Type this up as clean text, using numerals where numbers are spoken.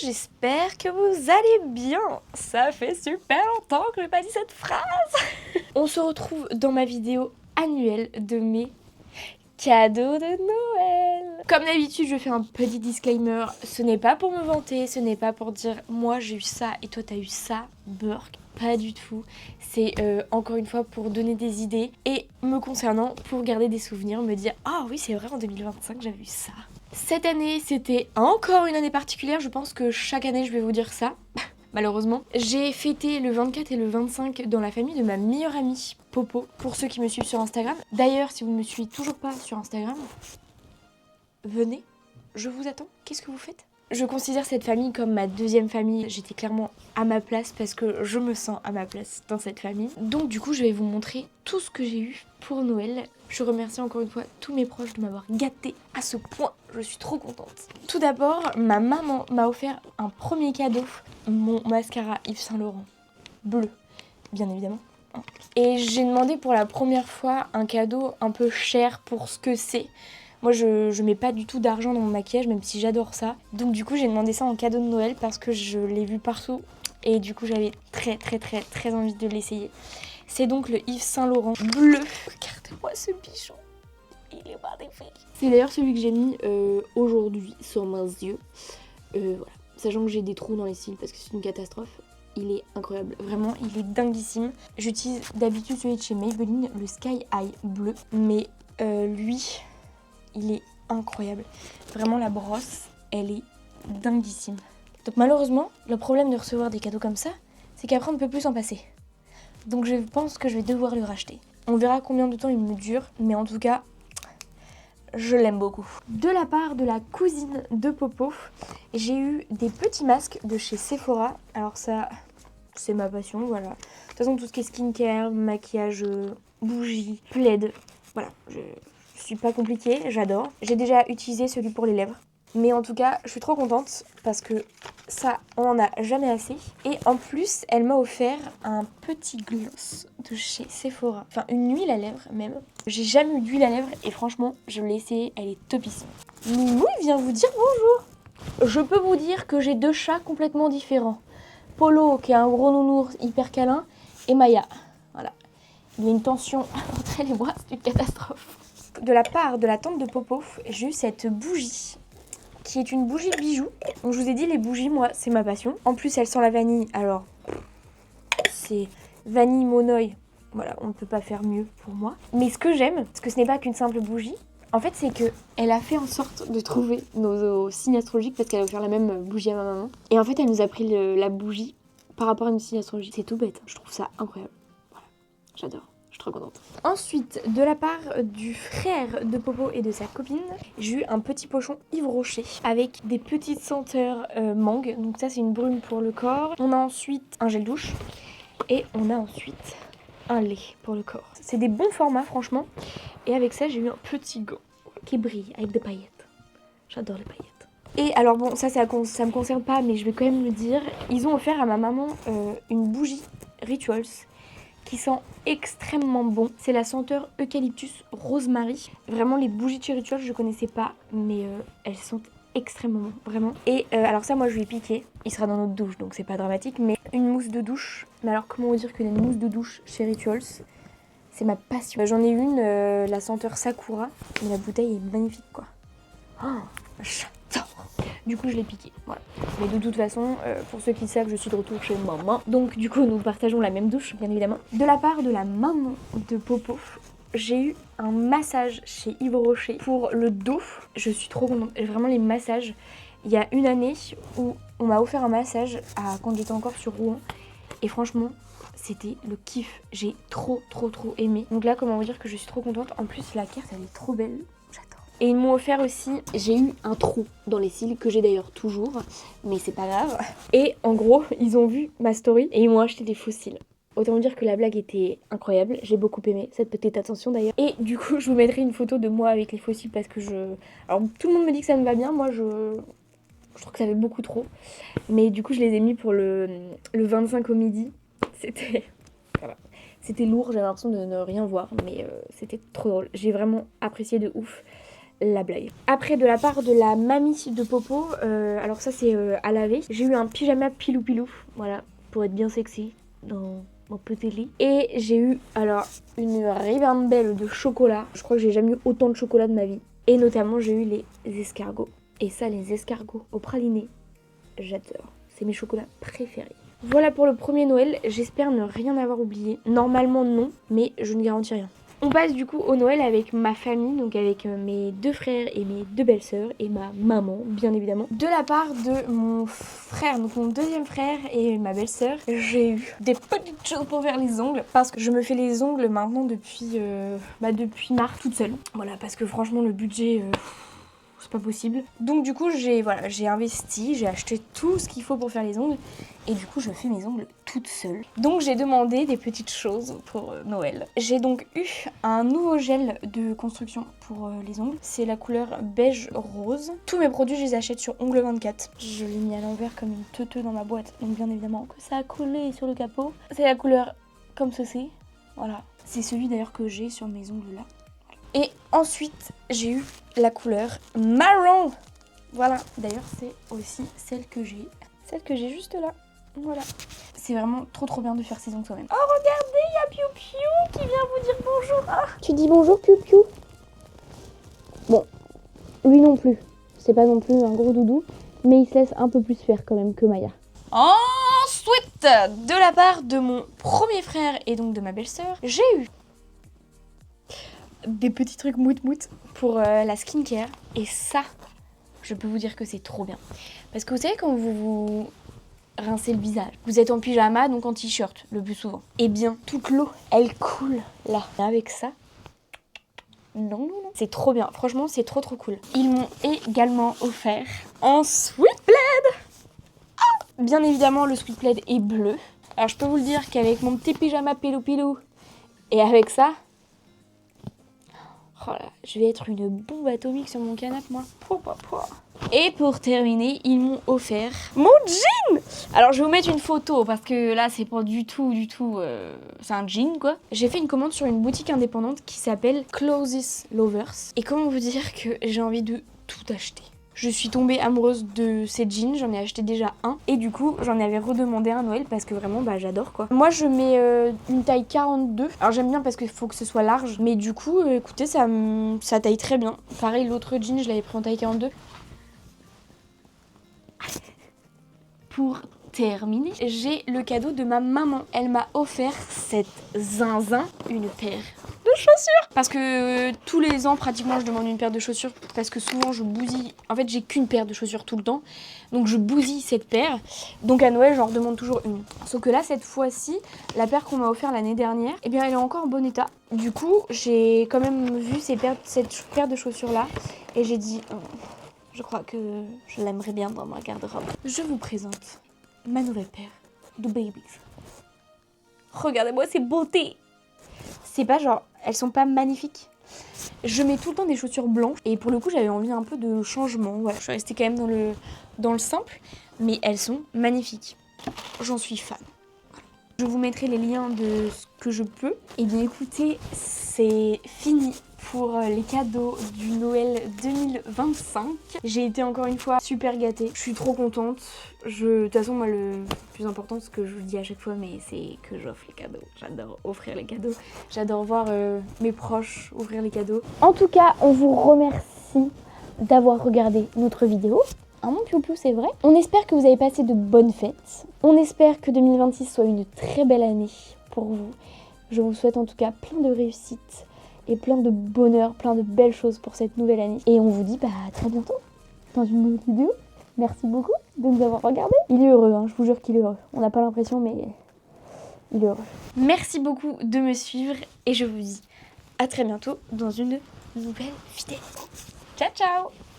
j'espère que vous allez bien. Ça fait super longtemps que j'ai pas dit cette phrase. On se retrouve dans ma vidéo annuelle de mes cadeaux de Noël. Comme d'habitude, je fais un petit disclaimer. Ce n'est pas pour me vanter, ce n'est pas pour dire moi j'ai eu ça et toi t'as eu ça, Burk. Pas du tout. C'est encore une fois pour donner des idées et me concernant pour garder des souvenirs, me dire ah oui c'est vrai en 2025 j'avais eu ça. Cette année c'était encore une année particulière, je pense que chaque année je vais vous dire ça. Malheureusement. J'ai fêté le 24 et le 25 dans la famille de ma meilleure amie, Popo, pour ceux qui me suivent sur Instagram. D'ailleurs, si vous ne me suivez toujours pas sur Instagram, venez, je vous attends. Qu'est-ce que vous faites ? Je considère cette famille comme ma deuxième famille. J'étais clairement à ma place parce que je me sens à ma place dans cette famille. Donc du coup, je vais vous montrer tout ce que j'ai eu pour Noël. Je remercie encore une fois tous mes proches de m'avoir gâtée à ce point. Je suis trop contente. Tout d'abord, ma maman m'a offert un premier cadeau. Mon mascara Yves Saint Laurent bleu, bien évidemment. Et j'ai demandé pour la première fois un cadeau un peu cher pour ce que c'est. Moi, je mets pas du tout d'argent dans mon maquillage, même si j'adore ça. Donc du coup, j'ai demandé ça en cadeau de Noël parce que je l'ai vu partout. Et du coup, j'avais très envie de l'essayer. C'est donc le Yves Saint Laurent bleu. Regardez-moi ce bijou. Il est magnifique. C'est d'ailleurs celui que j'ai mis aujourd'hui sur mes yeux. Voilà. Sachant que j'ai des trous dans les cils parce que c'est une catastrophe. Il est incroyable, vraiment, il est dinguissime. J'utilise d'habitude celui de chez Maybelline, le Sky High bleu. Mais lui, il est incroyable. Vraiment, la brosse, elle est dinguissime. Donc malheureusement, le problème de recevoir des cadeaux comme ça, c'est qu'après on ne peut plus s'en passer. Donc je pense que je vais devoir le racheter. On verra combien de temps il me dure, mais en tout cas, je l'aime beaucoup. De la part de la cousine de Popo, j'ai eu des petits masques de chez Sephora. Alors ça, c'est ma passion, voilà. De toute façon, tout ce qui est skincare, maquillage, bougies, plaid, voilà. Je suis pas compliquée, j'adore. J'ai déjà utilisé celui pour les lèvres. Mais en tout cas, je suis trop contente parce que ça, on en a jamais assez. Et en plus, elle m'a offert un petit gloss de chez Sephora. Enfin, une huile à lèvres même. J'ai jamais eu d'huile à lèvres et franchement, je l'ai essayée, elle est topissime. Loulou, il vient vous dire bonjour. Je peux vous dire que j'ai deux chats complètement différents. Polo, qui est un gros nounours hyper câlin, et Maya. Voilà. Il y a une tension entre elle et moi, c'est une catastrophe. De la part de la tante de Popo, j'ai eu cette bougie qui est une bougie bijou. Donc je vous ai dit, les bougies, moi, c'est ma passion. En plus, elle sent la vanille, alors c'est vanille monoï. Voilà, on ne peut pas faire mieux pour moi. Mais ce que j'aime, parce que ce n'est pas qu'une simple bougie, en fait, c'est qu'elle a fait en sorte de trouver nos signes astrologiques parce qu'elle a offert la même bougie à ma maman. Et en fait, elle nous a pris la bougie par rapport à une signe astrologique. C'est tout bête, je trouve ça incroyable. Voilà, j'adore. Je suis trop contente. Ensuite, de la part du frère de Popo et de sa copine, j'ai eu un petit pochon Yves Rocher avec des petites senteurs mangue. Donc ça, c'est une brume pour le corps. On a ensuite un gel douche et on a ensuite un lait pour le corps. C'est des bons formats, franchement. Et avec ça, j'ai eu un petit gant qui brille avec des paillettes. J'adore les paillettes. Et alors bon, ça me concerne pas, mais je vais quand même le dire. Ils ont offert à ma maman une bougie Rituals qui sent extrêmement bon. C'est la senteur eucalyptus rosemary. Vraiment, les bougies de chez Rituals, je connaissais pas, mais elles sentent extrêmement bon, vraiment. Et alors ça, moi, je lui ai piqué. Il sera dans notre douche, donc c'est pas dramatique, mais une mousse de douche. Mais alors, comment vous dire que une mousse de douche chez Rituals, c'est ma passion. J'en ai une, la senteur Sakura, mais la bouteille est magnifique, quoi. Oh, j'adore. Du coup, je l'ai piqué, voilà. Mais de toute façon, pour ceux qui savent, je suis de retour chez maman. Donc du coup, nous partageons la même douche, bien évidemment. De la part de la maman de Popo, j'ai eu un massage chez Yves Rocher pour le dos. Je suis trop contente. Vraiment, les massages. Il y a une année où on m'a offert un massage quand j'étais encore sur Rouen. Et franchement, c'était le kiff. J'ai trop aimé. Donc là, comment vous dire que je suis trop contente. En plus, la carte, elle est trop belle. Et ils m'ont offert aussi, j'ai eu un trou dans les cils que j'ai d'ailleurs toujours, mais c'est pas grave. Et en gros, ils ont vu ma story et ils m'ont acheté des faux cils. Autant dire que la blague était incroyable, j'ai beaucoup aimé cette petite attention d'ailleurs. Et du coup, je vous mettrai une photo de moi avec les faux cils parce que Alors tout le monde me dit que ça me va bien, moi je trouve que ça fait beaucoup trop. Mais du coup, je les ai mis pour le 25 au midi. C'était lourd, j'avais l'impression de ne rien voir, mais c'était trop drôle. J'ai vraiment apprécié de ouf. la blague. Après, de la part de la mamie de Popo, alors ça c'est à laver, j'ai eu un pyjama pilou pilou, voilà, pour être bien sexy dans mon petit lit. Et j'ai eu alors une ribambelle de chocolat, je crois que j'ai jamais eu autant de chocolat de ma vie. Et notamment j'ai eu les escargots. Et ça, les escargots au praliné, j'adore, c'est mes chocolats préférés. Voilà pour le premier Noël, j'espère ne rien avoir oublié. Normalement non, mais je ne garantis rien. On passe du coup au Noël avec ma famille, donc avec mes 2 frères et mes 2 belles-sœurs et ma maman, bien évidemment. De la part de mon frère, donc mon 2e frère et ma belle-sœur, j'ai eu des petites choses pour faire les ongles parce que je me fais les ongles maintenant depuis mars toute seule. Voilà, parce que franchement le budget... c'est pas possible. Donc du coup j'ai investi, j'ai acheté tout ce qu'il faut pour faire les ongles et du coup je fais mes ongles toute seule. Donc j'ai demandé des petites choses pour Noël. J'ai donc eu un nouveau gel de construction pour les ongles. C'est la couleur beige rose. Tous mes produits je les achète sur Ongle 24. Je l'ai mis à l'envers comme une teuteux dans ma boîte. Donc bien évidemment que ça a collé sur le capot. C'est la couleur comme ceci. Voilà. C'est celui d'ailleurs que j'ai sur mes ongles là. Et ensuite, j'ai eu la couleur marron. Voilà, d'ailleurs, c'est aussi celle que j'ai. Celle que j'ai juste là. Voilà. C'est vraiment trop bien de faire ses ongles soi-même. Oh, regardez, il y a Piu Piu qui vient vous dire bonjour. Ah. Tu dis bonjour, Piu Piu? Bon, lui non plus. C'est pas non plus un gros doudou, mais il se laisse un peu plus faire quand même que Maya. Ensuite, de la part de mon premier frère et donc de ma belle-sœur, j'ai eu des petits trucs mout pour la skincare. Et ça, je peux vous dire que c'est trop bien. Parce que vous savez quand vous rincez le visage, vous êtes en pyjama, donc en t-shirt le plus souvent. Et bien, toute l'eau, elle coule là. Avec ça, non. C'est trop bien. Franchement, c'est trop cool. Ils m'ont également offert un sweet plaid. Bien évidemment, le sweet plaid est bleu. Alors, je peux vous le dire qu'avec mon petit pyjama pilou et avec ça... Oh là, je vais être une bombe atomique sur mon canapé, moi. Et pour terminer, ils m'ont offert mon jean. Alors, je vais vous mettre une photo parce que là, c'est pas du tout... c'est un jean, quoi. J'ai fait une commande sur une boutique indépendante qui s'appelle Clothes Lovers. Et comment vous dire que j'ai envie de tout acheter. Je suis tombée amoureuse de ces jeans, j'en ai acheté déjà un. Et du coup, j'en avais redemandé un à Noël parce que vraiment, j'adore quoi. Moi, je mets une taille 42. Alors j'aime bien parce qu'il faut que ce soit large. Mais du coup, écoutez, ça taille très bien. Pareil, l'autre jean, je l'avais pris en taille 42. Pour terminer, j'ai le cadeau de ma maman. Elle m'a offert cette zinzin, une paire de chaussures. Parce que tous les ans, pratiquement, je demande une paire de chaussures parce que souvent, je bousille. En fait, j'ai qu'une paire de chaussures tout le temps. Donc, je bousille cette paire. Donc, à Noël, j'en redemande toujours une. Sauf que là, cette fois-ci, la paire qu'on m'a offert l'année dernière, eh bien, elle est encore en bon état. Du coup, j'ai quand même vu cette paire de chaussures-là. Et j'ai dit, je crois que je l'aimerais bien dans ma garde-robe. Je vous présente ma nouvelle paire de babies. Regardez-moi ces beautés. C'est pas genre, elles sont pas magnifiques. Je mets tout le temps des chaussures blanches et pour le coup j'avais envie un peu de changement. Voilà, je suis restée quand même dans le simple, mais elles sont magnifiques. J'en suis fan. Je vous mettrai les liens de ce que je peux. Et bien écoutez, c'est fini pour les cadeaux du Noël 2025. J'ai été encore une fois super gâtée. Je suis trop contente. De toute façon, moi, le plus important, ce que je vous dis à chaque fois, mais c'est que j'offre les cadeaux. J'adore offrir les cadeaux. J'adore voir mes proches ouvrir les cadeaux. En tout cas, on vous remercie d'avoir regardé notre vidéo. Mon Piou-Piou, c'est vrai. On espère que vous avez passé de bonnes fêtes. On espère que 2026 soit une très belle année pour vous. Je vous souhaite en tout cas plein de réussite et plein de bonheur, plein de belles choses pour cette nouvelle année. Et on vous dit à très bientôt dans une nouvelle vidéo. Merci beaucoup de nous avoir regardés. Il est heureux, je vous jure qu'il est heureux. On n'a pas l'impression, mais il est heureux. Merci beaucoup de me suivre et je vous dis à très bientôt dans une nouvelle vidéo. Ciao, ciao!